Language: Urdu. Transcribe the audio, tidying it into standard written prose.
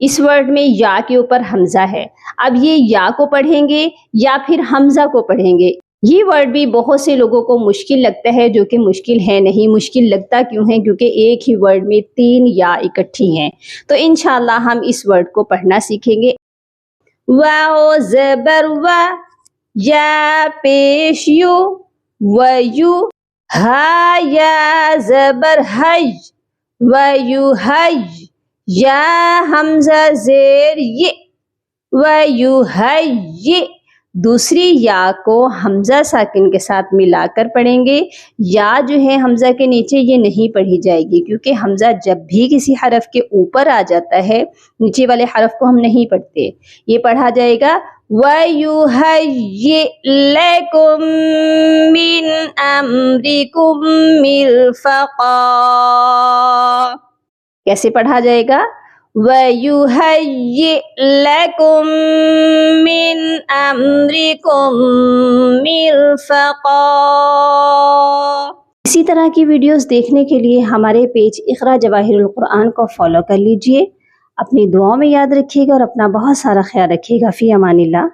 اس ورڈ میں یا کے اوپر حمزہ ہے. اب یہ یا کو پڑھیں گے یا پھر حمزہ کو پڑھیں گے. یہ ورڈ بھی بہت سے لوگوں کو مشکل لگتا ہے، جو کہ مشکل ہے نہیں. مشکل لگتا کیوں ہے؟ کیونکہ ایک ہی ورڈ میں 3 یا اکٹھی ہیں. تو انشاءاللہ ہم اس ورڈ کو پڑھنا سیکھیں گے. واو زبر وا، یا پیش یو، ویو. ہا یا زبر حج، ویو حج. یا حمزہ زیر یہ، ویو حج. دوسری یا کو حمزہ ساکن کے ساتھ ملا کر پڑھیں گے. یا جو ہے حمزہ کے نیچے یہ نہیں پڑھی جائے گی، کیونکہ حمزہ جب بھی کسی حرف کے اوپر آ جاتا ہے نیچے والے حرف کو ہم نہیں پڑھتے. یہ پڑھا جائے گا وَيُهَيِّئْ لَكُم مِّنْ أَمْرِكُم مِّرْفَقًا. کیسے پڑھا جائے گا؟ وَيُهَيِّئْ لَكُم مِّنْ أَمْرِكُم مِّرْفَقًا. اسی طرح کی ویڈیوز دیکھنے کے لیے ہمارے پیج اقرا جواہر القرآن کو فالو کر لیجئے. اپنی دعاؤں میں یاد رکھیے گا اور اپنا بہت سارا خیال رکھیے گا. فی امان اللہ.